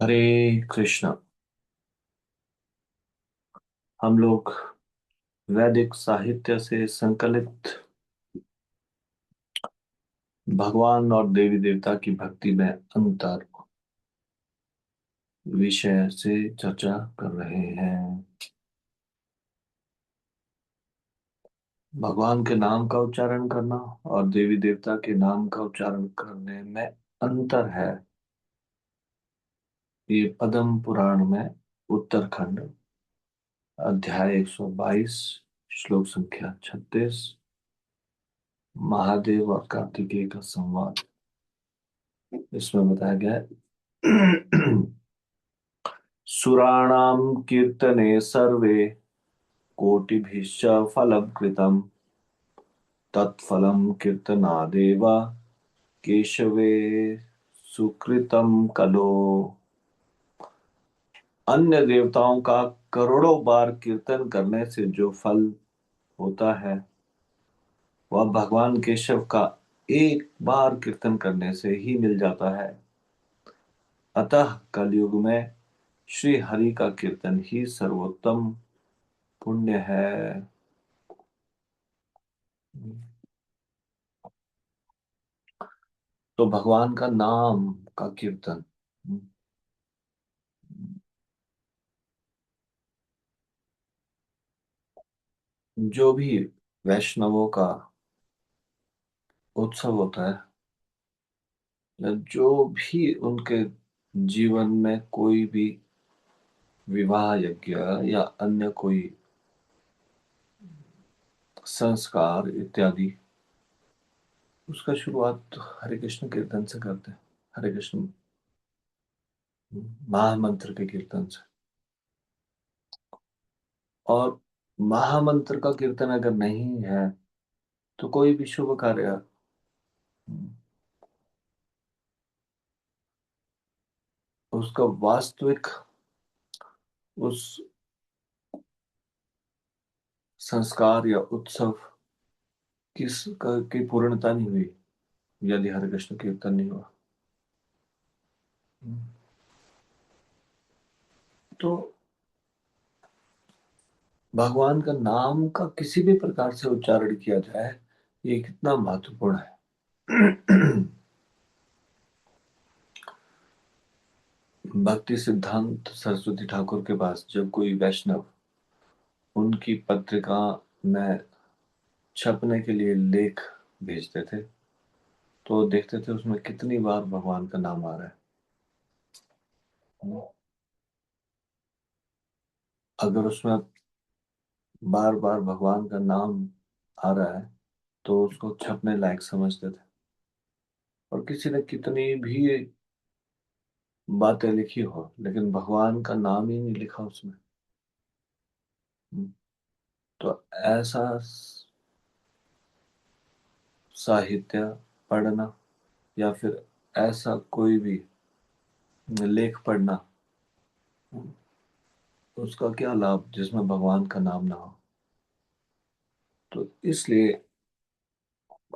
हरे कृष्णा। हम लोग वैदिक साहित्य से संकलित भगवान और देवी देवता की भक्ति में अंतर विषय से चर्चा कर रहे हैं। भगवान के नाम का उच्चारण करना और देवी देवता के नाम का उच्चारण करने में अंतर है। ये पद्म पुराण में उत्तरखंड अध्याय 122 श्लोक संख्या 36 महादेव और कार्तिकेय का संवाद इसमें बताया गया है। सुराणां कीर्तने सर्वे कोटिभिश्च फलं कृतं तत्फलं कीर्तनादेव केशवे सुकृतं कलो। अन्य देवताओं का करोड़ों बार कीर्तन करने से जो फल होता है वह भगवान केशव का एक बार कीर्तन करने से ही मिल जाता है। अतः कलयुग में श्री हरि का कीर्तन ही सर्वोत्तम पुण्य है। तो भगवान का नाम का कीर्तन जो भी वैष्णवों का उत्सव होता है या जो भी उनके जीवन में कोई भी विवाह यज्ञ या अन्य कोई संस्कार इत्यादि उसका शुरुआत तो हरे कृष्ण कीर्तन से करते हैं। हरे कृष्ण महामंत्र के कीर्तन से। और महामंत्र का कीर्तन अगर नहीं है तो कोई भी शुभ कार्य उसका वास्तविक उस संस्कार या उत्सव की पूर्णता नहीं हुई यदि हरे कृष्ण कीर्तन नहीं हुआ। तो भगवान का नाम का किसी भी प्रकार से उच्चारण किया जाए ये कितना महत्वपूर्ण है। भक्ति सिद्धांत सरस्वती ठाकुर के पास जब कोई वैष्णव उनकी पत्रिका में छपने के लिए लेख भेजते थे तो देखते थे उसमें कितनी बार भगवान का नाम आ रहा है। अगर उसमें बार बार भगवान का नाम आ रहा है तो उसको छपने लायक समझते थे। और किसी ने कितनी भी बातें लिखी हो लेकिन भगवान का नाम ही नहीं लिखा उसमें। तो ऐसा साहित्य पढ़ना या फिर ऐसा कोई भी लेख पढ़ना उसका क्या लाभ जिसमें भगवान का नाम ना हो। तो इसलिए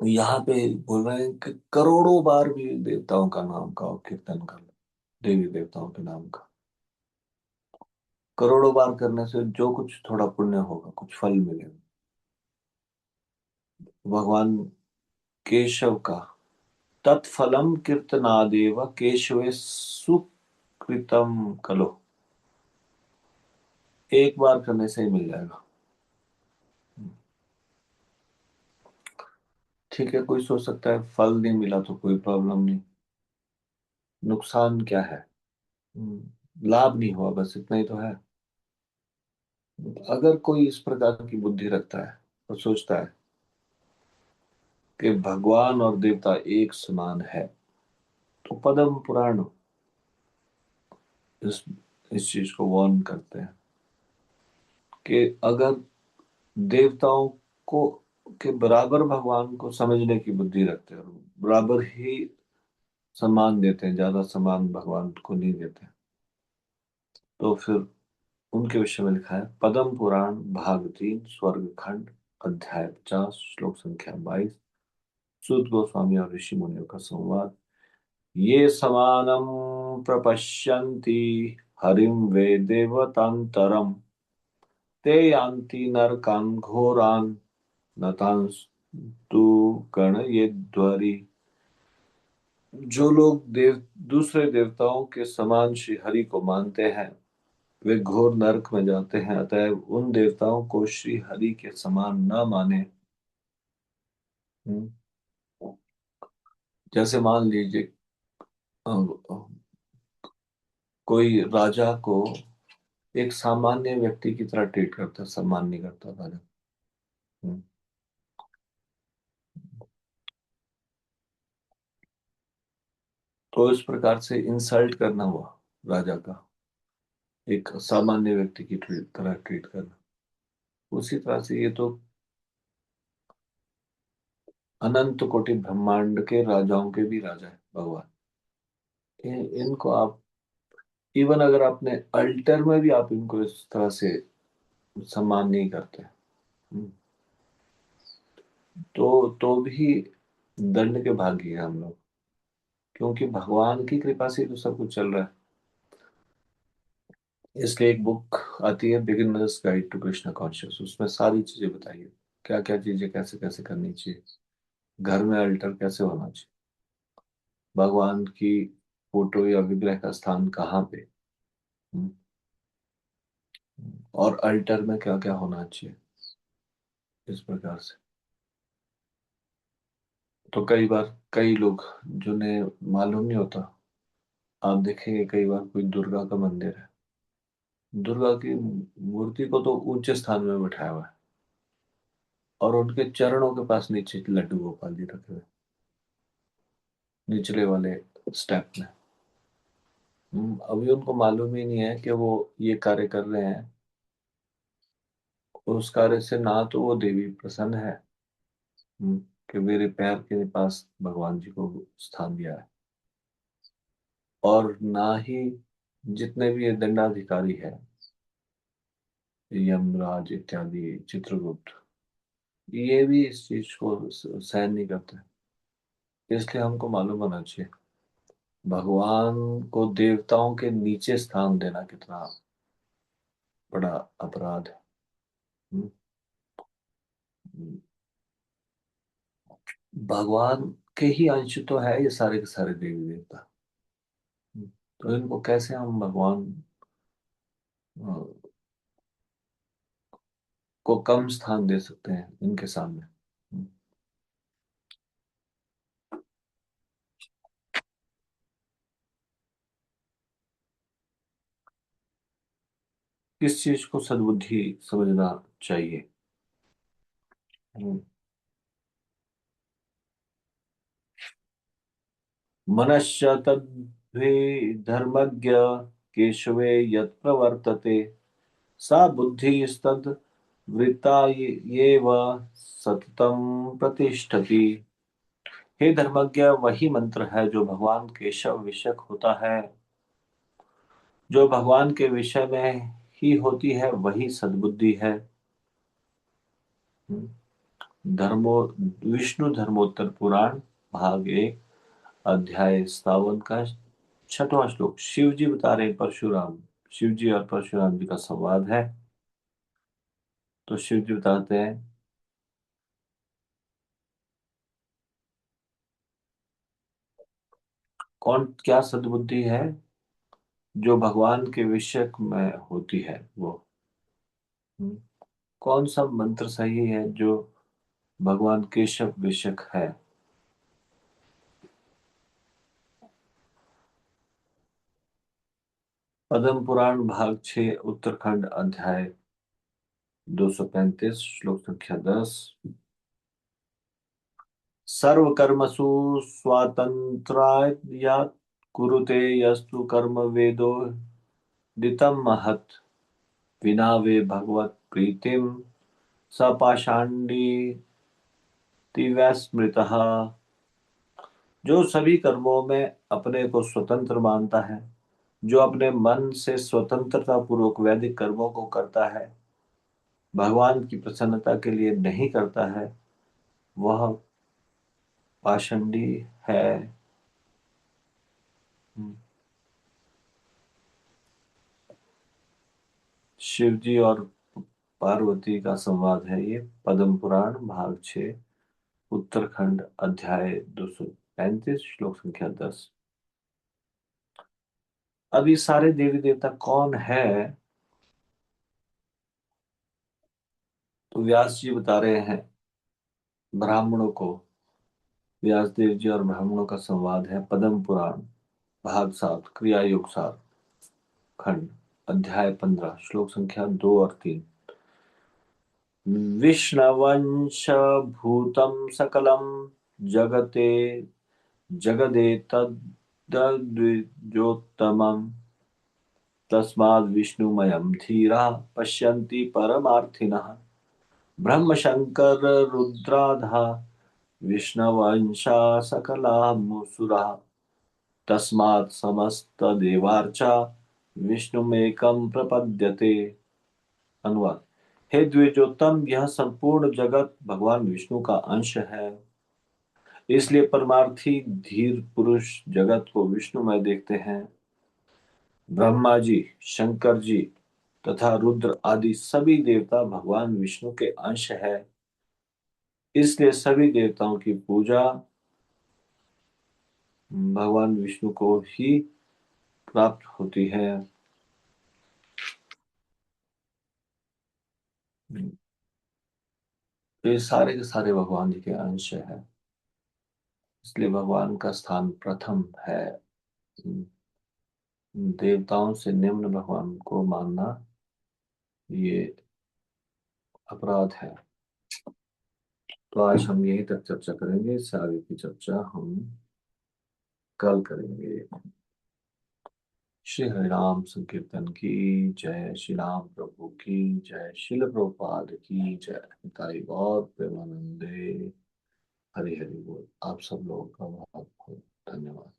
यहाँ पे बोल रहे हैं कि करोड़ों बार भी देवताओं का नाम का कीर्तन कर लो। देवी देवताओं के नाम का करोड़ों बार करने से जो कुछ थोड़ा पुण्य होगा कुछ फल मिलेगा। भगवान केशव का तत्फलम कीर्तनादेव केशवे सुकृतम कलो एक बार करने से ही मिल जाएगा। ठीक है कोई सोच सकता है फल नहीं मिला तो कोई प्रॉब्लम नहीं। नुकसान क्या है। लाभ नहीं हुआ बस इतना ही तो है। अगर कोई इस प्रकार की बुद्धि रखता है और सोचता है कि भगवान और देवता एक समान है तो पद्म पुराण इस इस चीज को वार्न करते हैं कि अगर देवताओं को के बराबर भगवान को समझने की बुद्धि रखते हैं और बराबर ही सम्मान देते हैं ज्यादा सम्मान भगवान को नहीं देते तो फिर उनके विषय में लिखा है पद्म पुराण भाग 3 स्वर्ग खंड अध्याय 50 श्लोक संख्या 22 सूत गोस्वामी और ऋषि मुनियों का संवाद। ये समानम प्रपश्यन्ति हरिं वे देवतान्तरम् ते यान्ति नरकान् घोरान् न तांस्तु गणयेद्वरि। जो लोग दूसरे देवताओं के समान श्री हरि को मानते हैं वे घोर नरक में जाते हैं, अतएव उन देवताओं को श्री हरि के समान न माने। हम्म, जैसे मान लीजिए अ, कोई राजा को एक सामान्य व्यक्ति की तरह ट्रीट करता, सम्मान नहीं करता राजा। हम्म, तो इस प्रकार से इंसल्ट करना हुआ राजा का, एक सामान्य व्यक्ति की तरह ट्रीट करना। उसी तरह से ये तो अनंत कोटि ब्रह्मांड के राजाओं के भी राजा है भगवान। इनको आप इवन अगर आपने अल्टर में भी आप इनको इस तरह से सम्मान नहीं करते, हम्म, तो भी दंड के भागी हैं हम लोग, क्योंकि भगवान की कृपा से ही तो सब कुछ चल रहा है। इसलिए एक बुक आती है, beginners guide to Krishna conscious, उसमें सारी चीजें बताई है, क्या क्या चीजें कैसे कैसे करनी चाहिए, घर में अल्टर कैसे होना चाहिए, भगवान की फोटो या विग्रह का स्थान कहाँ पे, हम्म, और अल्टर में क्या क्या होना चाहिए, इस प्रकार से। तो कई बार कई लोग जिन्हें मालूम नहीं होता, आप देखेंगे कई बार कोई दुर्गा का मंदिर है, दुर्गा की मूर्ति को तो ऊंचे स्थान में बिठाया हुआ है और उनके चरणों के पास नीचे लड्डू गोपाल जी रखे हुए हैं, निचले वाले स्टेप में। अभी उनको मालूम ही नहीं है कि वो ये कार्य कर रहे हैं, और उस कार्य से ना तो वो देवी प्रसन्न है, हम्म, कि मेरे पैर के पास भगवान जी को स्थान दिया है, और ना ही जितने भी ये दंडाधिकारी है, यमराज इत्यादि, चित्रगुप्त, ये भी इस चीज को सहन नहीं करते। इसलिए हमको मालूम होना चाहिए भगवान को देवताओं के नीचे स्थान देना कितना बड़ा अपराध है। हम्म, भगवान के ही अंश तो है ये सारे के सारे देवी देवता। तो इनको कैसे हम भगवान अ, को कम स्थान दे सकते हैं इनके सामने। किस चीज को सद्बुद्धि समझना चाहिए? हम्म, मनश्च तद्वे धर्मज्ञ केशवे यत् प्रवर्तते सा बुद्धिस्तद् वृत्ता येव सततम प्रतिष्ठति। हे धर्मज्ञ, वही मंत्र है जो भगवान केशव विषयक होता है, जो भगवान के विषय में ही होती है वही सद्बुद्धि है। धर्मो विष्णु धर्मोत्तर पुराण भाग 1 अध्याय 57 का 6वां श्लोक। शिव जी बता रहे हैं परशुराम, शिव जी और परशुराम जी का संवाद है। तो शिव जी बताते हैं, कौन क्या सद्बुद्धि है? जो भगवान के विषय में होती है वो। हम्म, कौन सा मंत्र सही है जो भगवान केशव विषयक है? पद्म पुराण भाग 6 उत्तरखंड अध्याय 235 श्लोक संख्या 10। सर्वकर्मसु स्वातंत्र्यात् कुरुते यस्तु कर्म वेदो दितं महत् विना वे भगवत प्रीतिम स पाषाण्डी स्मृतः। जो सभी कर्मों में अपने को स्वतंत्र मानता है, जो अपने मन से स्वतंत्रता पूर्वक वैदिक कर्मों को करता है, भगवान की प्रसन्नता के लिए नहीं करता है, वह पाषंडी है। हम्म, शिव जी और पार्वती का संवाद है ये। पद्म पुराण भाग 6, उत्तरखंड, अध्याय 235, श्लोक संख्या 10। अब ये सारे देवी देवता कौन है? तो व्यास जी बता रहे हैं ब्राह्मणों को। व्यास देव जी और ब्राह्मणों का संवाद है पद्म पुराण भाग 7, क्रिया योग सार खंड, अध्याय 15, श्लोक संख्या 2 और 3। विष्णवंश भूतं सकलं जगते जगदेतद्द्विजोत्तमम् तस्माद् विष्णुमयं धीराः पश्यन्ति परमार्थिनः। ब्रह्म शंकर रुद्राधा विष्णवंशा सकला मुसुरा तस्मात् समस्त देवार्चा विष्णुमेकं प्रपद्यते। अनुवाद। हे द्विजोत्तम, यह संपूर्ण जगत भगवान विष्णु का अंश है, इसलिए परमार्थी धीर पुरुष जगत को विष्णुमय देखते हैं। ब्रह्मा जी, शंकर जी तथा रुद्र आदि सभी देवता भगवान विष्णु के अंश है, इसलिए सभी देवताओं की पूजा भगवान विष्णु को ही प्राप्त होती है। तो ये सारे के सारे भगवान जी के अंश है, इसलिए भगवान का स्थान प्रथम है। देवताओं से निम्न भगवान को मानना ये अपराध है। तो आज हम यहीं तक चर्चा करेंगे, इससे आगे की चर्चा हम कल करेंगे। श्री हरिनाम संकीर्तन की जय, श्री राम प्रभु की जय, शिल प्रभुपाद की जय, निताई गौर प्रेमानंदे। हरि हरि बोल। आप सब लोगों का बहुत बहुत धन्यवाद।